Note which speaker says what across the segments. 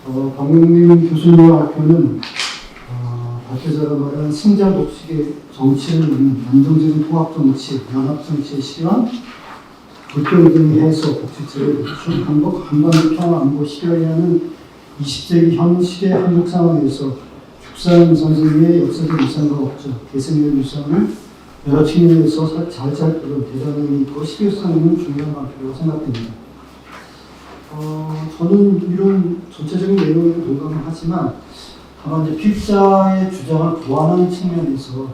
Speaker 1: 박용민 교수님의 발표는 발표자가 말하는 승자 독식의 정치를 잇는 안정적인 통합정치, 연합정치의 실현, 불평등의 해소, 복지체계 구축, 한국 한반도 평화 안보 실현이라는 20세기 현 시대 한국 상황에서 죽산 선생님의 역사적 위상과 업적, 개성의 위상을 여러 측면에서 잘 살피는 대단히 의미 있고 실효성 있는 중요한 발표라고 생각됩니다. 저는 이런 전체적인 내용에 동감을 하지만 다만 이제 필자의 주장을 보완하는 측면에서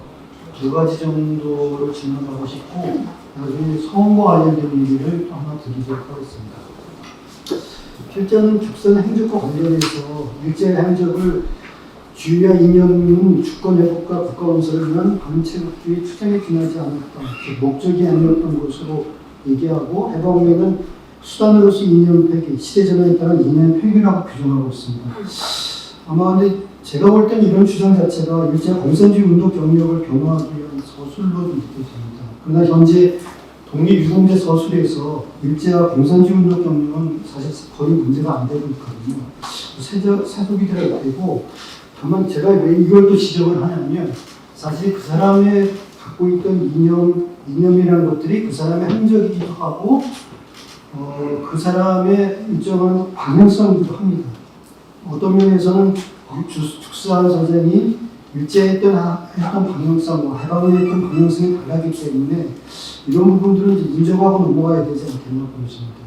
Speaker 1: 두 가지 정도로 질문하고 싶고 나중에 성과 관련된 얘기를 하나 드리도록 하겠습니다. 필자는 죽산 행적과 관련해서 일제의 행적을 주의와 이념은 주권 회복과 국가 건설을 위한 반체국주의 투쟁에 기나지 않았던 목적이 아니었던 것으로 얘기하고 해방운동은 수단으로서 이념 폐기, 시대 전환에 따른 이념 폐기라고 규정하고 있습니다. 아마 근데 제가 볼 땐 이런 주장 자체가 일제 공산주의 운동 경력을 변호하기 위한 서술로 느껴집니다. 그러나 현재 독립유공제 서술에서 일제와 공산주의 운동 경력은 사실 거의 문제가 안 되고 있거든요. 세속이 되고 다만 제가 왜 이걸 또 지적을 하냐면 사실 그 사람의 갖고 있던 이념이라는 것들이 그 사람의 행적이기도 하고 그 사람의 일정한 방향성이기도 합니다. 어떤 면에서는 죽산 선생이 일제했던 방향성과 해방에 했던 방향성이 달라기 때문에 이런 부분들은 이제 인정하고 넘어가야 되지 않겠나 보여집니다.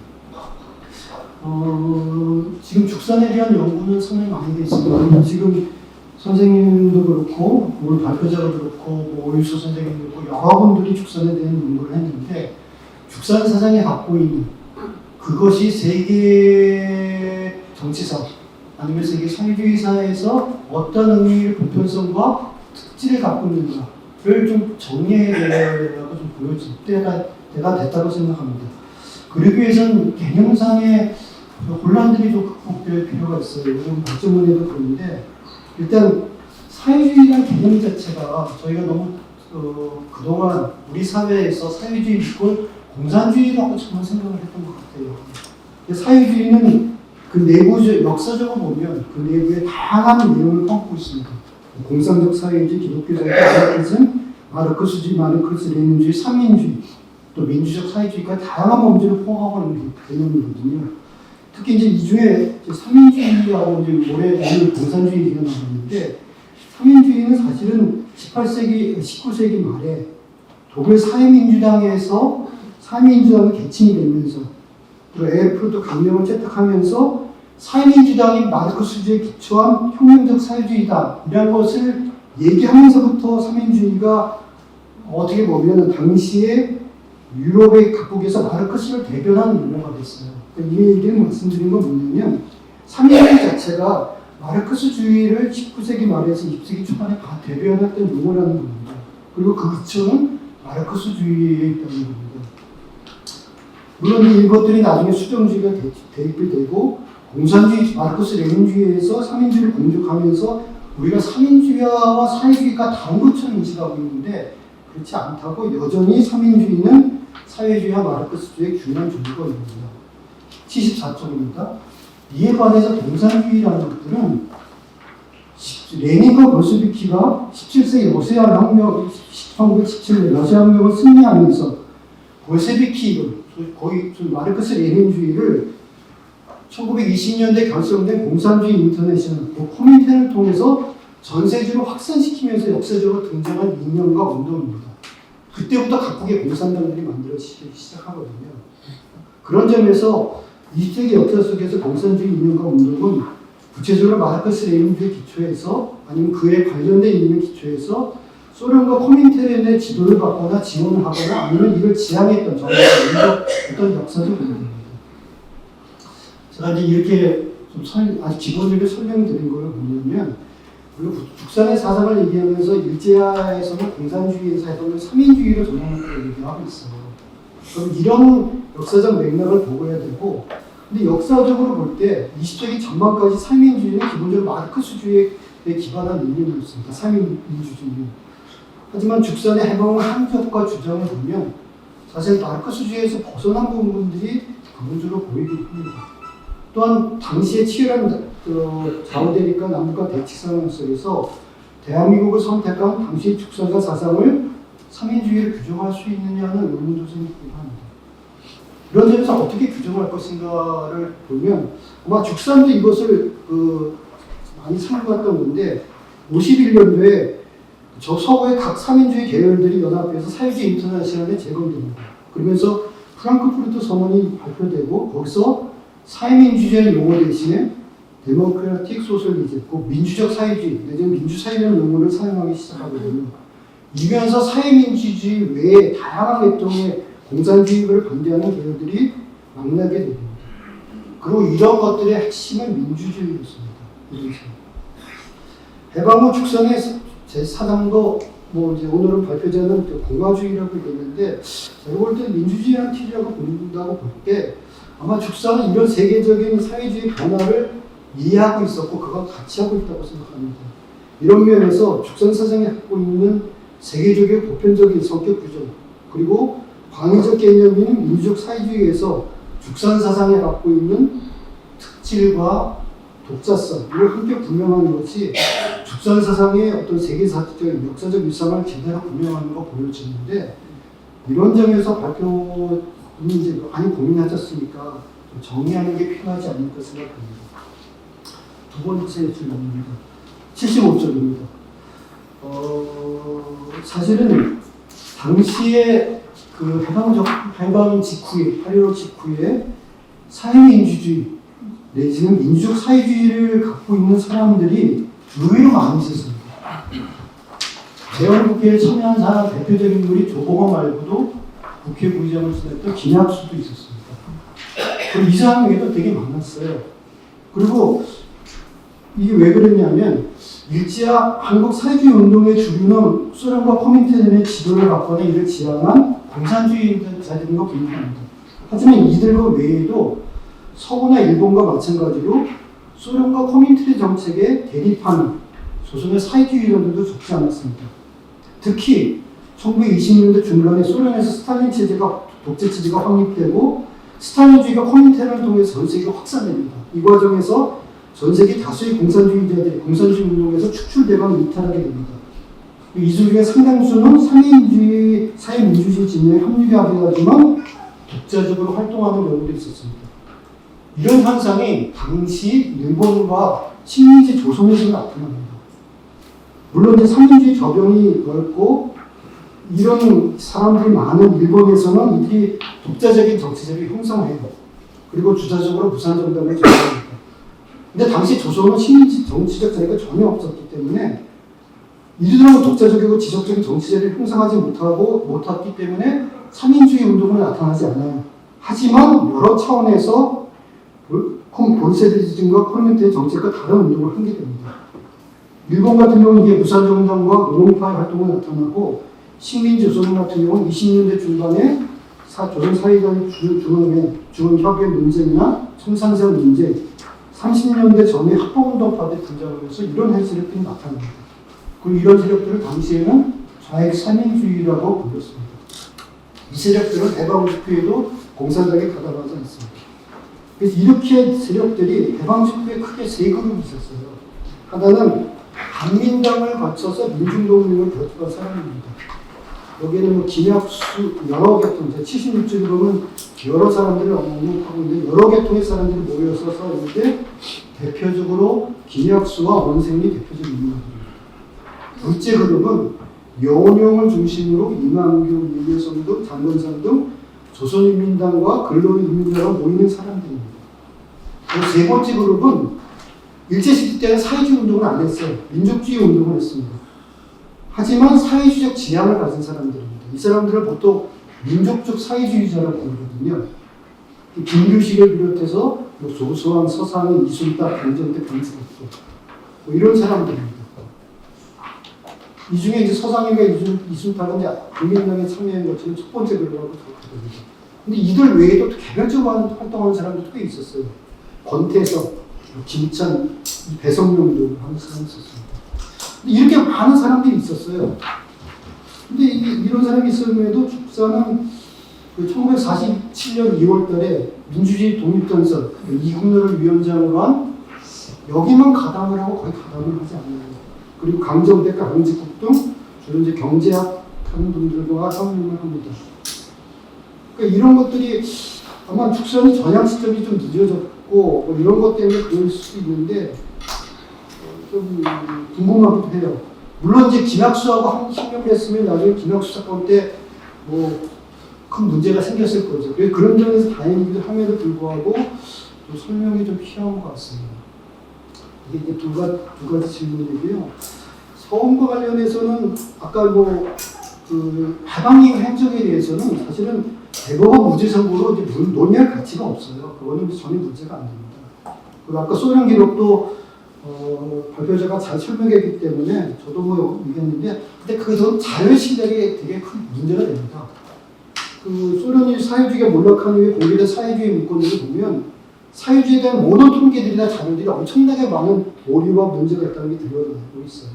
Speaker 1: 지금 죽산에 대한 연구는 상당히 많이 되어 있습니다. 지금 선생님도 그렇고, 오늘 발표자도 그렇고, 오유수 선생님도 그렇고, 여러 분들이 죽산에 대한 연구를 했는데, 죽산 사상이 갖고 있는 그것이 세계 정치사, 아니면 세계 사회주의사에서 어떤 의미의 보편성과 특질을 갖고 있는가를 좀 정리해야 되라고 좀 보여질 때가 됐다고 생각합니다. 그러기 위해서는 개념상의 혼란들이 좀 극복될 필요가 있어요. 이건 박정문에도 그런데 일단 사회주의라는 개념 자체가 저희가 너무 그동안 우리 사회에서 사회주의 이권 공산주의라고 정말 생각을 했던 것 같아요. 사회주의는 그 내부적 역사적으로 보면 그 내부에 다양한 내용을 담고 있습니다. 공산적 사회주의, 기독교적 아나키즘, 마르크스 레닌주의, 삼민주의, 또 민주적 사회주의까지 다양한 범죄를 포함하고 있는 개념이거든요. 특히 이제 이 중에 삼민주의하고 이제 오늘 공산주의 얘기가 나왔는데, 삼민주의는 사실은 19세기 말에 독일 사회민주당에서 사회민주당이 개칭이 되면서 그리고 AF도 강령을 채택하면서 사회민주당이 마르크스주의에 기초한 혁명적 사회주의다 이런 것을 얘기하면서부터 사회민주주의가 어떻게 보면 당시에 유럽의 각국에서 마르크스를 대변하는 용어가 됐어요. 이 얘기를 말씀드린 건 뭐냐면 사회주의 자체가 마르크스주의를 19세기 말에서 20세기 초반에 다 대변했던 용어라는 겁니다. 그리고 그 기초는 마르크스주의에 있다는 겁니다. 물론 이것들이 나중에 수정주의가 대입이 되고 공산주의, 마르크스 레닌주의에서 삼민주의를 공격하면서 우리가 삼민주의와 사회주의가 다른 것처럼 인식하고 있는데 그렇지 않다고 여전히 삼민주의는 사회주의와 마르크스주의의 중요한 종류가 있습니다. 74쪽입니다. 이에 관해서 공산주의라는 것들은 레닌과 볼셰비키가 17세기 러시아 혁명, 1917년 러시아 혁명을 승리하면서 볼셰비키 거의 마르크스 레닌주의를 1920년대 결성된 공산주의 인터내셔널, 코민텐을 통해서 전세주로 확산시키면서 역사적으로 등장한 이념과 운동입니다. 그때부터 각국의 공산당들이 만들어지기 시작하거든요. 그런 점에서 20세기 역사 속에서 공산주의 이념과 운동은 구체적으로 마르크스 레닌주의 기초에서 아니면 그에 관련된 이념의 기초에서 소련과 코민테른의 지도를 받거나 지원을 하거나 아니면 이걸 지향했던 어떤 역사적 문제입니다. 제가 이제 이렇게 좀 아주 기본적으로 설명드린 걸 보면 그리고 죽산의 사상을 얘기하면서 일제하에서는 공산주의에서 해보면 삼민주의로 전환을 얘기하고 있어요. 그럼 이런 역사적 맥락을 보고 해야 되고 근데 역사적으로 볼 때 20세기 전반까지 삼민주의는 기본적으로 마르크스주의에 기반한 이념이었습니다. 삼민주주의. 하지만 죽산의 해방 항적과 주장을 보면 사실 마르크스주의에서 벗어난 부분들이 근본적으로 보이긴 합니다. 또한 당시의 치열한 좌우대립과 남북과 대치 상황 속에서 대한민국을 선택한 당시 축사가 사상을 삼인주의를 규정할 수 있느냐는 의문도 생기기도 합니다. 이런 점에서 어떻게 규정할 것인가를 보면 아마 죽산도 이것을 많이 참고했던 건데 51년도에 저 서구의 각 삼인주의 계열들이 연합해서 사회주의 인터내셔널에 제공됩니다. 그러면서 프랑크푸르트 선언이 발표되고 거기서 사회민주주의라는 용어 대신에 데모크라틱 소셜리즘, 곧 민주적 사회주의, 내지는 민주사회라는 용어를 사용하기 시작하거든요. 이면서 사회민주주의 외에 다양한 계통의 공산주의를 반대하는 계열들이 만나게 됩니다. 그리고 이런 것들의 핵심은 민주주의였습니다. 해방 후 축산의 제4당도 이제 오늘은 발표자는 공화주의라고 얘기했는데 제가 볼 때 민주주의라는 틀이라고 본다고 볼 때 아마 축산은 이런 세계적인 사회주의 변화를 이해하고 있었고 그걸 같이 하고 있다고 생각합니다. 이런 면에서 축산 사상이 갖고 있는 세계적인 보편적인 성격 규정 그리고 광의적 개념인 민주적 사회주의에서 축산 사상이 갖고 있는 특질과 독자성 이걸 함께 분명하는 것이 축산 사상의 어떤 세계사적 역사적 위상을 제대로 분명하는 거 보여지는데 이런 점에서 발표는 이제 많이 고민하지 않습니까? 정리하는 게 필요하지 않을까 생각합니다. 두 번째 질문입니다. 75쪽입니다. 사실은 당시에 그 해방 직후에 8.15 직후에 사회민주주의 내지는 민주적 사회주의를 갖고 있는 사람들이 의외로 많이 있었습니다. 대원국회에 참여한 사람 대표적인 인물이 조봉호 말고도 국회 부의장을 지냈던 김학수도 있었습니다. 그리고 이 사람 외에도 되게 많았어요. 그리고 이게 왜 그랬냐면 일제와 한국 사회주의 운동의 주류는 소련과 코민테른의 지도를 받거나 이를 지향한 공산주의자들인 거 분명합니다. 하지만 이들과 외에도 서구나 일본과 마찬가지로 소련과 코민테른 정책에 대립하는 조선의 사회주의자들도 적지 않았습니다. 특히 1920년대 중반에 소련에서 스탈린 체제가 독재 체제가 확립되고 스탈린주의가 코민테른을 통해서 전 세계에 확산됩니다. 이 과정에서 전 세계 다수의 공산주의자들이 공산주의 운동에서 축출되거나 이탈하게 됩니다. 이들 중에 상당수는 상인주의, 사회민주주의 진영에 합류하게 하지만 독자적으로 활동하는 경우도 있었습니다. 이런 현상이 당시 일본과 식민지 조선에서 나타납니다. 물론 이제 상인주의 저변이 넓고 이런 사람들이 많은 일본에서는 이들이 독자적인 정치제를 형성해요. 그리고 주자적으로 무산정당을 정립합니다. 근데 당시 조선은 식민지 정치적 자리가 전혀 없었기 때문에 이들은 독자적이고 지적적인 정치제를 형성하지 못했기 때문에 삼인주의 운동은 나타나지 않아요. 하지만 여러 차원에서 볼세비즘과 코민테르 정책과 다른 운동을 하게 됩니다. 일본 같은 경우는 이게 무산정당과 노동파의 활동이 나타나고 식민지 조선 같은 경우는 20년대 중반에 조선 사회적 중앙협의 문제나 청산세 문제 30년대 전에 합법운동파들이 등장하면서 이런 세력들이 나타납니다. 그리고 이런 세력들을 당시에는 좌익 삼인주의라고 불렸습니다. 이 세력들은 해방 직후에도 공산당에 가담하지 않습니다. 그래서 이렇게 세력들이 해방 직후에 크게 세 그룹이 있었어요. 하나는 반민당을 거쳐서 민중동맹을 결집한 사람입니다. 여기에는 김학수 여러 계통, 76쪽에 보면 여러 사람들을 언급하고 있는데 여러 계통의 사람들이 모여서 있는데 대표적으로 김학수와 원생이 대표적인 인물들입니다. 둘째 그룹은 여원용을 중심으로 이만규, 유계성 등 장건상 등 조선인민당과 근로인민당과 모이는 사람들입니다. 그리고 세 번째 그룹은 일제시대 때는 사회주의 운동을 안 했어요. 민족주의 운동을 했습니다. 하지만 사회주의적 지향을 가진 사람들입니다. 이 사람들을 보통 민족적 사회주의자라고 부르거든요. 김규식을 비롯해서 조수왕, 서상인, 이순탁, 강정택, 강승수 이런 사람들입니다. 이 중에 이제 서상인과 이순탁은 국민당에 참여한 것처럼 첫 번째 그룹하고 적합합니다. 근데 이들 외에도 개별적으로 활동하는 사람들도 꽤 있었어요. 권태석, 김찬, 배성룡도 하는 사람이 있었습니다. 이렇게 많은 사람들이 있었어요. 근데 이런 사람이 있음에도 축사는 그 1947년 2월 달에 민주주의 독립전선 이국노를 위원장으로 한 여기만 가담을 하고 거의 가담을 하지 않는 거예요. 그리고 강정대, 강직국 등 주로 이제 경제학 하는 분들과 상담을 합니다. 그러니까 이런 것들이 아마 축선이 전향 시점이 좀 늦어졌고 뭐 이런 것 때문에 그럴 수 있는데 좀 궁금하기도 해요. 물론 이제 김학수하고 한 신경을 했으면 나중에 김학수 사건 때 뭐 큰 문제가 생겼을 거죠. 그런 점에서 다행이기도 함에도 불구하고 좀 설명이 좀 필요한 것 같습니다. 이게 이제 두 가지 질문이고요. 서울과 관련해서는 아까 그 해방이익 행정에 대해서는 사실은 대법원 무죄 선고로 이제 논의할 가치가 없어요. 그거는 전혀 문제가 안 됩니다. 그리고 아까 소련 기록도 발표자가 잘 설명했기 때문에 저도 뭐 얘기했는데, 근데 그것은 자료 실력에 되게 큰 문제가 됩니다. 그 소련이 사회주의가 몰락한 후에 공개된 사회주의 문건들을 보면 사회주의에 대한 모든 통계들이나 자료들이 엄청나게 많은 오류와 문제가 있다는 게 드러나고 있어요.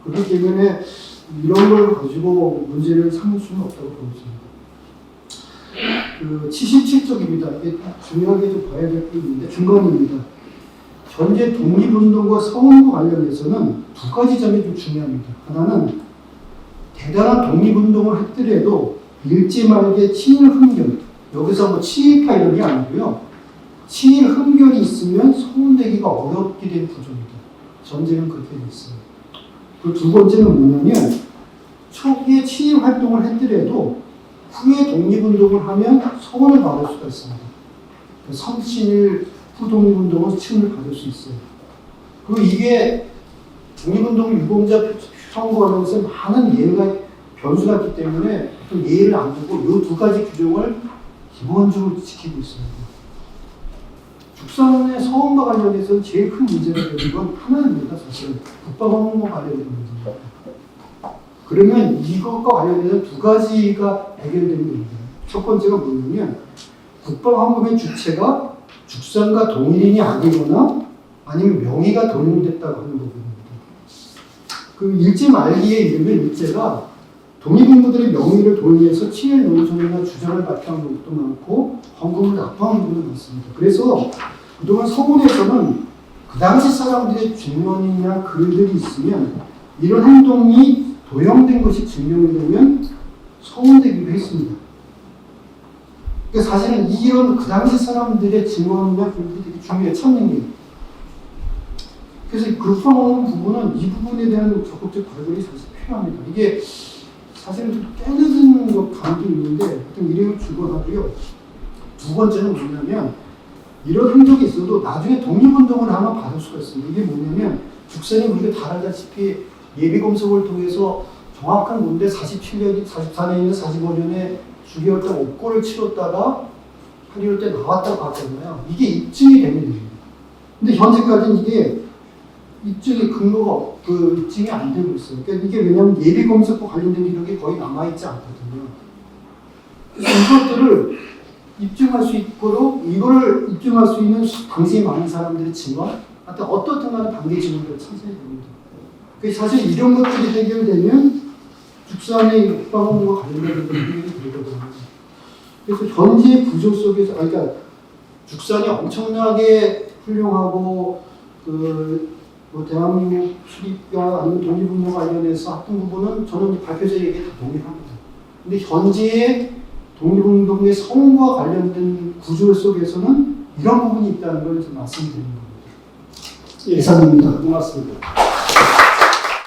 Speaker 1: 그렇기 때문에 이런 걸 가지고 문제를 삼을 수는 없다고 보입니다. 그 77쪽입니다. 이게 중요하게 좀 봐야 될 부분인데 중간입니다. 현재 독립운동과 서운과 관련해서는 두 가지 점이 좀 중요합니다. 하나는 대단한 독립운동을 했더라도 일제 말기에 친일 흠결, 여기서 뭐 친일파 이런 게 아니고요. 친일 흠결이 있으면 서운되기가 어렵게 된 구조입니다. 전쟁은 그렇게 돼 있어요. 그리고 두 번째는 뭐냐면 초기에 친일 활동을 했더라도 후에 독립운동을 하면 서운을 받을 수가 있습니다. 선친일 후 독립운동은 층을 받을 수 있어요. 그리고 이게 독립운동 유공자 선거하면서 많은 예외가 변수가 있기 때문에 예의를 안 두고 이 두 가지 규정을 기본적으로 지키고 있습니다. 죽선의 서원과 관련해서는 제일 큰 문제가 되는 건 하나입니다. 사실 국방헌법과 관련된 문제입니다. 그러면 이것과 관련해서 두 가지가 해결되는 겁니다. 첫 번째가 뭐냐면 국방헌법의 주체가 죽선과 동일인이 아니거나 아니면 명의가 도용됐다고 하는 부분입니다. 그 일제 말기에 이르면 일제가 독립운동들의 명의를 도용해서 친일 노조나 주장을 발표한 것도 많고 헌금을 납부한 것도 많습니다. 그래서 그동안 서울에서는 그 당시 사람들의 증언이나 글들이 있으면 이런 행동이 도용된 것이 증명이 되면 서운되기도 했습니다. 그러니까 사실은 이런 그 당시 사람들의 증언이나 글들이 되게 중요해요. 찾는 게. 그래서 급성하는 부분은 이 부분에 대한 적극적 발굴이 사실 필요합니다. 이게 사실은 깨어진 것 감도 있는데 하여튼 이름을 주고하고요. 두 번째는 뭐냐면 이런 흔적이 있어도 나중에 독립운동을 하면 받을 수가 있습니다. 이게 뭐냐면 죽선이 우리가 다 알다시피 예비검색을 통해서 정확한 문제 47년, 44년이나 45년에 6개월 동안 옥고를 치렀다가 8.15 때 나왔다고 봤잖아요. 이게 입증이 되면 됩니다. 근데 현재까지는 이게 입증의 근거가 입증이 안 되고 있어요. 그러니까 이게 왜냐하면 예비검색과 관련된 기록이 거의 남아있지 않거든요. 그래서 이것들을 입증할 수 있도록 이거를 입증할 수 있는 당시에 많은 사람들의 증언, 하여튼 어떻든 간에 반대 증언들을 찾아야 됩니다. 그래서 사실 이런 것들이 해결되면 죽선의 국방원과 관련된 부분이 되거든요. 그래서 현재 구조 속에서, 그러니까 죽선이 엄청나게 훌륭하고 대한민국 수립과 아니면 독립운동 관련해서 했던 부분은 저는 발표자 얘기에 다 동의합니다. 근데 현재의 독립운동의 성과 관련된 구조 속에서는 이런 부분이 있다는 걸 좀 말씀드리는 겁니다.
Speaker 2: 예,
Speaker 1: 이상입니다.
Speaker 2: 고맙습니다.